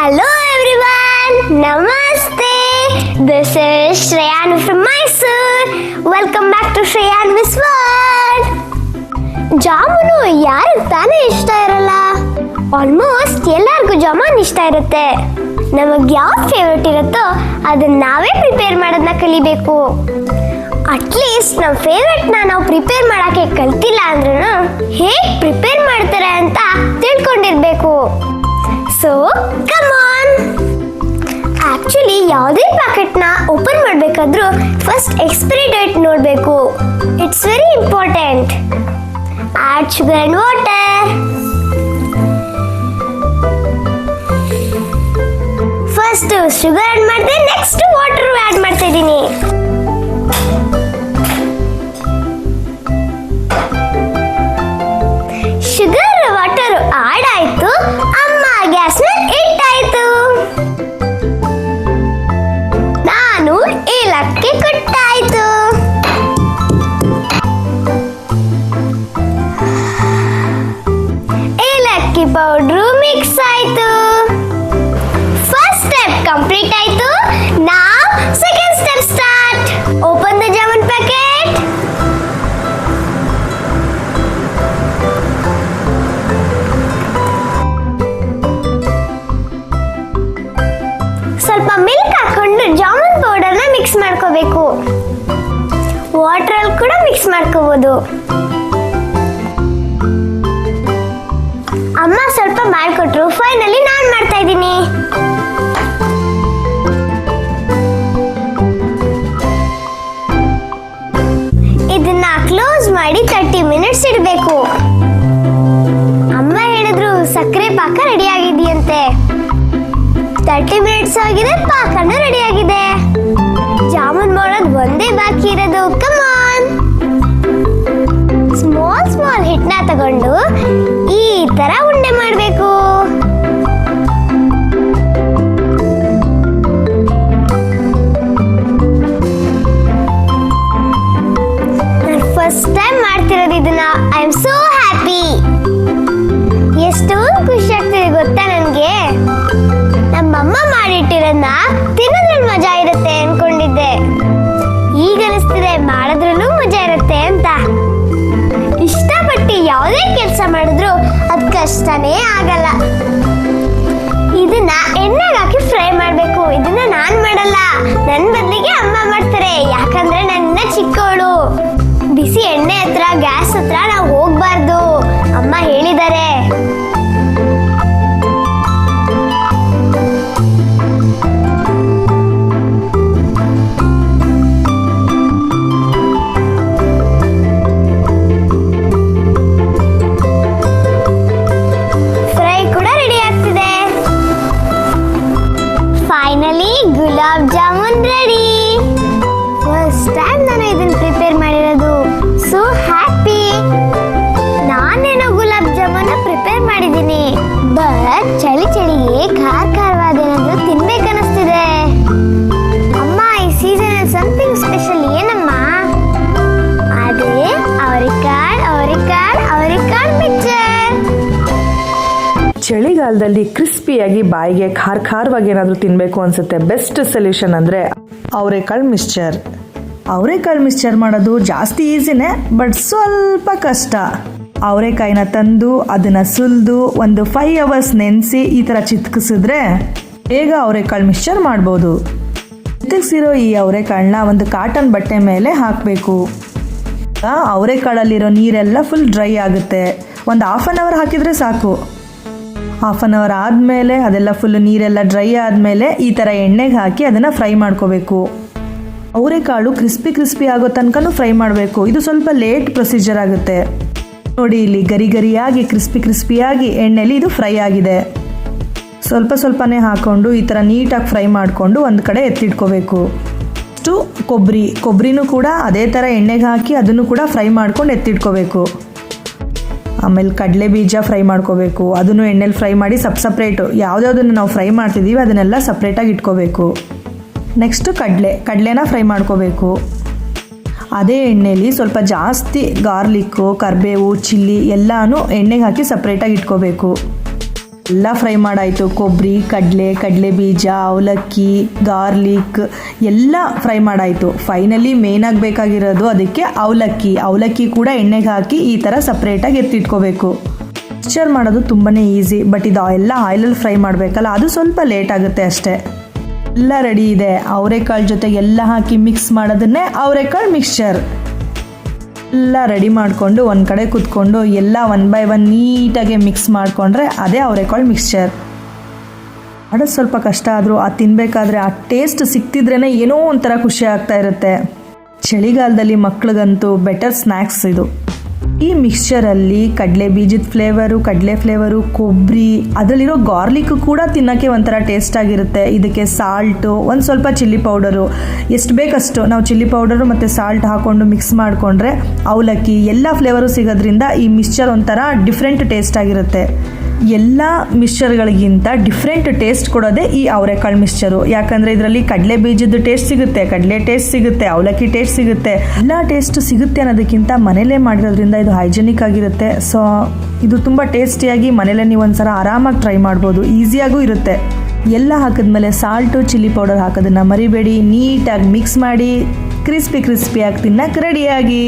Hello everyone, Namaste. This is Shreyan from Mysore. Welcome back to Shreyan's World. Jamun ಯಾರಿಗೆ ತಾನೇ ಇಷ್ಟ ಇರಲ್ಲ? Almost ಎಲ್ಲರಿಗೂ ಜಾಮೂನ್ ಇಷ್ಟ ಇರುತ್ತೆ. ನಮಗೆ ಯಾವ ಫೇವ್ರೆಟ್ ಇರುತ್ತೋ ಅದನ್ನ ನಾವೇ ಪ್ರಿಪೇರ್ ಮಾಡೋದನ್ನ ಕಲಿಬೇಕು. ಅಟ್ಲೀಸ್ಟ್ ನಮ್ಮ ಫೇವ್ರೆಟ್ನ ನಾವು ಪ್ರಿಪೇರ್ ಮಾಡೋಕ್ಕೆ ಕಲ್ತಿಲ್ಲ ಅಂದ್ರೂ ಹೇಗೆ ಪ್ರಿಪೇರ್ ಮಾಡ್ತಾರೆ ಅಂತ ತಿಳ್ಕೊಂಡಿರ್ಬೇಕು. So come on. ಆಕ್ಚುಲಿ ಯಾವುದೇ ಪ್ಯಾಕೆಟ್ನ ಓಪನ್ ಮಾಡಬೇಕಾದ್ರೂ ಫಸ್ಟ್ ಎಕ್ಸ್ಪೈರಿ ಡೇಟ್ ನೋಡಬೇಕು. It's very important. Add sugar and water. First sugar add ಮಾಡಿದೆ, ನೆಕ್ಸ್ಟ್ ವಾಟರ್ ಆಡ್ ಮಾಡ್ತಾ ಇದ್ದೀನಿ. ಶುಗರ್ ವಾಟರ್ ಆಡ್ ಆಯ್ತು, ಅಮ್ಮ ಗ್ಯಾಸ್ನ ಇಟ್ಟಾಯ್ತು. ನಾನು ಏಲಕ್ಕಿ ಕೊಟ್ಟಾಯ್ತು. ಏಲಕ್ಕಿ ಪೌಡ್ರು ಮಿಕ್ಸ್ ಆಯ್ತು. ಫಸ್ಟ್ ಸ್ಟೆಪ್ ಕಂಪ್ಲೀಟ್ ಆಯ್ತು. ನಾವ್ second step start. Open the jamun packet. ಸ್ವಲ್ಪ ಮಿಲ್ಕ್ ಹಾಕೊಂಡು ಜಾಮೂನ್ ಪೌಡರ್ನ ಮಿಕ್ಸ್ ಮಾಡ್ಕೋಬೇಕು. ವಾಟರ್ ಅಲ್ಲಿ ಕೂಡ ಮಿಕ್ಸ್ ಮಾಡ್ಕೋಬಹುದು. ಅಮ್ಮ ಸ್ವಲ್ಪ ಮಾಡಿಕೊಟ್ರು, ಫೈನಲಿ ನಾನು ಮಾಡ್ತಾ ಇದ್ದೀನಿ. ಇದನ್ನ ಕ್ಲೋಸ್ ಮಾಡಿ 30 ಮಿನಿಟ್ಸ್ ಇಡಬೇಕು. ಅಮ್ಮ ಹೇಳಿದ್ರು ಸಕ್ಕರೆ ಪಾಕ ರೆಡಿ ಆಗಿದೆಯಂತೆ. 30 ಮಿನಿಟ್ಸ್ ಆಗಿದೆ, ಪಾಕನೂ ರೆಡಿ ಆಗಿದೆ. ಜಾಮೂನ್ ಮಾಡೋದು ಒಂದೇ ಬಾಕಿ ಇರೋದು. Come on. ಸ್ಮಾಲ್ ಹಿಟ್ಟನ್ನ ತಗೊಂಡು ಈ ತರ ಉಂಡೆ ಮಾಡಬೇಕು. ನಾನು ಫಸ್ಟ್ ಟೈಮ್ ಮಾಡ್ತಿರೋದು ಇದನ್ನ. I am so happy. ಎಷ್ಟೊಂದು ಖುಷಿ ಆಗ್ತಿದೆ ಗೊತ್ತಾ ನನಗೆ. ನಮ್ಮಮ್ಮ ಮಾಡಿಟ್ಟಿರೋದನ್ನ ತಿನ್ನೋದ್ರಲ್ಲಿ ಮಜಾ ಇರುತ್ತೆ ಅನ್ಕೊಂಡಿದ್ದೆ. ಈಗ ಅನಿಸ್ತಿದೆ ಮಾಡೋದ್ರಲ್ಲೂ ಮಜಾ ಇರುತ್ತೆ ಅಂತ. ಇಷ್ಟಪಟ್ಟು ಯಾವುದೇ ಕೆಲಸ ಮಾಡಿದ್ರು ಅದು ಕಷ್ಟನೇ ಆಗಲ್ಲ. ಇದನ್ನ ಎಣ್ಣೆಗೆ ಹಾಕಿ ಫ್ರೈ ಮಾಡಬೇಕು. ಇದನ್ನ ನಾನು ಮಾಡಲ್ಲ, ನನ್ನ ಬದಲಿಗೆ ಅಮ್ಮ ಮಾಡ್ತಾರೆ. ಯಾಕಂದ್ರೆ ನನ್ನ ಚಿಕ್ಕವಳು. ಬಿಸಿ ಎಣ್ಣೆ ಹತ್ರ, ಗ್ಯಾಸ್ ಹತ್ರ ನಾವು ಹೋಗ್ಬಾರ್ದು, ಅಮ್ಮ ಹೇಳಿದ್ದಾರೆ. Gulab jamun ready. First time ನಾನು ಇದನ್ನ ಪ್ರಿಪೇರ್ ಮಾಡಿರೋದು. So happy. ನಾನೇನೋ ಗುಲಾಬ್ ಜಾಮೂನ್ ಪ್ರಿಪೇರ್ ಮಾಡಿದ್ದೀನಿ, ಬಟ್ ಚಳಿಗೆ ಖಾರವಾದ ಏನಾದ್ರು ತಿನ್ಬೇಕನ್ನಿಸ್ತಿದೆ. ಅಮ್ಮ ಈ ಸೀಸನ್ ಸಮಥಿಂಗ್ ಸ್ಪೆಷಲ್ ಏನಮ್ಮ? ಅದೇ ಅವರೆಕಾಳು ಮಿಕ್ಚರ್. ಚಳಿಗಾಲದಲ್ಲಿ ಕ್ರಿಸ್ಪಿಯಾಗಿ ಬಾಯಿಗೆ ಖಾರವಾಗಿ ಏನಾದರೂ ತಿನ್ನಬೇಕು ಅನಿಸುತ್ತೆ. ಬೆಸ್ಟ್ ಸೊಲ್ಯೂಷನ್ ಅಂದರೆ ಅವರೆಕಾಳು ಮಿಕ್ಸ್ಚರ್. ಅವರೆಕಾಳು ಮಿಕ್ಸ್ಚರ್ ಮಾಡೋದು ಜಾಸ್ತಿ ಈಸಿನೇ, ಬಟ್ ಸ್ವಲ್ಪ ಕಷ್ಟ. ಅವರೆಕಾಯಿನ ತಂದು ಅದನ್ನು ಸುಲಿದು ಒಂದು 5 hours ನೆನೆಸಿ ಈ ಥರ ಚಿತ್ಕಿಸಿದ್ರೆ ಬೇಗ ಅವರೆಕಾಳು ಮಿಕ್ಸ್ಚರ್ ಮಾಡ್ಬೋದು. ಚಿತ್ಕಿಸಿರೋ ಈ ಅವರೆಕಾಳನ್ನ ಒಂದು ಕಾಟನ್ ಬಟ್ಟೆ ಮೇಲೆ ಹಾಕಬೇಕು. ಅವರೆಕಾಳಲ್ಲಿರೋ ನೀರೆಲ್ಲ ಫುಲ್ ಡ್ರೈ ಆಗುತ್ತೆ. ಒಂದು 1/2 hour ಹಾಕಿದರೆ ಸಾಕು. 1/2 hour ಆದಮೇಲೆ ಅದೆಲ್ಲ ಫುಲ್ ನೀರೆಲ್ಲ ಡ್ರೈ ಆದಮೇಲೆ ಈ ಥರ ಎಣ್ಣೆಗೆ ಹಾಕಿ ಅದನ್ನು ಫ್ರೈ ಮಾಡ್ಕೋಬೇಕು. ಅವರೆಕಾಳು ಕ್ರಿಸ್ಪಿ ಆಗೋ ಫ್ರೈ ಮಾಡಬೇಕು. ಇದು ಸ್ವಲ್ಪ ಲೇಟ್ ಪ್ರೊಸೀಜರ್ ಆಗುತ್ತೆ. ನೋಡಿ, ಇಲ್ಲಿ ಗರಿಯಾಗಿ ಕ್ರಿಸ್ಪಿಯಾಗಿ ಎಣ್ಣೆಲಿ ಇದು ಫ್ರೈ ಆಗಿದೆ. ಸ್ವಲ್ಪನೇ ಹಾಕ್ಕೊಂಡು ಈ ಥರ ನೀಟಾಗಿ ಫ್ರೈ ಮಾಡಿಕೊಂಡು ಒಂದು ಕಡೆ ಎತ್ತಿಟ್ಕೋಬೇಕು. ಅಷ್ಟು ಕೊಬ್ಬರಿನೂ ಕೂಡ ಅದೇ ಥರ ಎಣ್ಣೆಗೆ ಹಾಕಿ ಅದನ್ನು ಕೂಡ ಫ್ರೈ ಮಾಡ್ಕೊಂಡು ಎತ್ತಿಟ್ಕೋಬೇಕು. ಆಮೇಲೆ ಕಡಲೆ ಬೀಜ ಫ್ರೈ ಮಾಡ್ಕೋಬೇಕು. ಅದನ್ನು ಎಣ್ಣೆಲಿ ಫ್ರೈ ಮಾಡಿ ಸಪ್ರೇಟು ಯಾವುದ್ಯಾವುದನ್ನು ನಾವು ಫ್ರೈ ಮಾಡ್ತಿದ್ದೀವಿ ಅದನ್ನೆಲ್ಲ ಸಪ್ರೇಟಾಗಿ ಇಟ್ಕೋಬೇಕು. ನೆಕ್ಸ್ಟು ಕಡಲೆನ ಫ್ರೈ ಮಾಡ್ಕೋಬೇಕು. ಅದೇ ಎಣ್ಣೆಲಿ ಸ್ವಲ್ಪ ಜಾಸ್ತಿ ಗಾರ್ಲಿಕ್ಕು, ಕರಿಬೇವು, ಚಿಲ್ಲಿ ಎಲ್ಲನೂ ಎಣ್ಣೆಗೆ ಹಾಕಿ ಸಪ್ರೇಟಾಗಿ ಇಟ್ಕೋಬೇಕು. ಎಲ್ಲ ಫ್ರೈ ಮಾಡಾಯಿತು. ಕೊಬ್ಬರಿ, ಕಡಲೆ ಬೀಜ, ಅವಲಕ್ಕಿ, ಗಾರ್ಲಿಕ್ ಎಲ್ಲ ಫ್ರೈ ಮಾಡಾಯಿತು. ಫೈನಲಿ ಮೇನಾಗಿ ಬೇಕಾಗಿರೋದು ಅದಕ್ಕೆ ಅವಲಕ್ಕಿ ಕೂಡ ಎಣ್ಣೆಗೆ ಹಾಕಿ ಈ ಥರ ಸಪ್ರೇಟಾಗಿ ಎತ್ತಿಟ್ಕೋಬೇಕು. ಮಿಕ್ಸ್ಚರ್ ಮಾಡೋದು ತುಂಬಾ ಈಸಿ, ಬಟ್ ಇದು ಎಲ್ಲ ಆಯಿಲಲ್ಲಿ ಫ್ರೈ ಮಾಡಬೇಕಲ್ಲ, ಅದು ಸ್ವಲ್ಪ ಲೇಟ್ ಆಗುತ್ತೆ ಅಷ್ಟೇ. ಎಲ್ಲ ರೆಡಿ ಇದೆ. ಅವರೆಕಾಳು ಜೊತೆ ಎಲ್ಲ ಹಾಕಿ ಮಿಕ್ಸ್ ಮಾಡೋದನ್ನೇ ಅವರೆಕಾಳು ಮಿಕ್ಸ್ಚರ್. ಎಲ್ಲ ರೆಡಿ ಮಾಡಿಕೊಂಡು ಒಂದು ಕಡೆ ಕೂತ್ಕೊಂಡು ಎಲ್ಲ 1 by 1 ನೀಟಾಗಿ ಮಿಕ್ಸ್ ಮಾಡಿಕೊಂಡ್ರೆ ಅದೇ ಅವರೆಕಾಳು ಮಿಕ್ಸ್ಚರ್. ಮಾಡೋದು ಸ್ವಲ್ಪ ಕಷ್ಟ ಆದರೂ ಅದು ತಿನ್ನಬೇಕಾದ್ರೆ ಆ ಟೇಸ್ಟ್ ಸಿಕ್ತಿದ್ರೇ ಏನೋ ಒಂಥರ ಖುಷಿ ಆಗ್ತಾ ಇರುತ್ತೆ. ಚಳಿಗಾಲದಲ್ಲಿ ಮಕ್ಳಿಗಂತೂ ಬೆಟರ್ ಸ್ನ್ಯಾಕ್ಸ್ ಇದು. ಈ ಮಿಕ್ಸ್ಚರಲ್ಲಿ ಕಡಲೆ ಬೀಜದ ಕಡಲೆ ಫ್ಲೇವರು, ಕೊಬ್ಬರಿ, ಅದರಲ್ಲಿರೋ ಗಾರ್ಲಿಕ್ ಕೂಡ ತಿನ್ನೋಕ್ಕೆ ಒಂಥರ ಟೇಸ್ಟ್ ಆಗಿರುತ್ತೆ. ಇದಕ್ಕೆ ಸಾಲ್ಟು, ಒಂದು ಸ್ವಲ್ಪ ಚಿಲ್ಲಿ ಪೌಡರು, ಎಷ್ಟು ಬೇಕಷ್ಟು ನಾವು ಚಿಲ್ಲಿ ಪೌಡರು ಮತ್ತು ಸಾಲ್ಟ್ ಹಾಕ್ಕೊಂಡು ಮಿಕ್ಸ್ ಮಾಡಿಕೊಂಡ್ರೆ ಅವಲಕ್ಕಿ ಎಲ್ಲ ಫ್ಲೇವರು ಸಿಗೋದ್ರಿಂದ ಈ ಮಿಕ್ಸ್ಚರ್ ಒಂಥರ ಡಿಫ್ರೆಂಟ್ ಟೇಸ್ಟ್ ಆಗಿರುತ್ತೆ. ಎಲ್ಲ ಮಿಕ್ಸ್ಚರ್ಗಳಿಗಿಂತ ಡಿಫ್ರೆಂಟ್ ಟೇಸ್ಟ್ ಕೊಡೋದೇ ಈ ಅವರೆಕಾಳು ಮಿಕ್ಸ್ಚರು. ಯಾಕಂದರೆ ಇದರಲ್ಲಿ ಕಡಲೆ ಬೀಜದ ಟೇಸ್ಟ್ ಸಿಗುತ್ತೆ, ಕಡಲೆ ಟೇಸ್ಟ್ ಸಿಗುತ್ತೆ, ಅವಲಕ್ಕಿ ಟೇಸ್ಟ್ ಸಿಗುತ್ತೆ, ಎಲ್ಲ ಟೇಸ್ಟ್ ಸಿಗುತ್ತೆ ಅನ್ನೋದಕ್ಕಿಂತ ಮನೇಲೇ ಮಾಡಿರೋದ್ರಿಂದ ಇದು ಹೈಜೆನಿಕ್ ಆಗಿರುತ್ತೆ. ಸೊ ಇದು ತುಂಬ ಟೇಸ್ಟಿಯಾಗಿ ಮನೇಲೇ ನೀವು ಒಂದ್ಸಲ ಆರಾಮಾಗಿ ಟ್ರೈ ಮಾಡ್ಬೋದು. ಈಸಿಯಾಗೂ ಇರುತ್ತೆ. ಎಲ್ಲ ಹಾಕಿದ್ಮೇಲೆ ಸಾಲ್ಟು, ಚಿಲ್ಲಿ ಪೌಡರ್ ಹಾಕೋದನ್ನು ಮರಿಬೇಡಿ. ನೀಟಾಗಿ ಮಿಕ್ಸ್ ಮಾಡಿ ಕ್ರಿಸ್ಪಿಯಾಗಿ ತಿನ್ನಕ್ಕೆ ರೆಡಿಯಾಗಿ.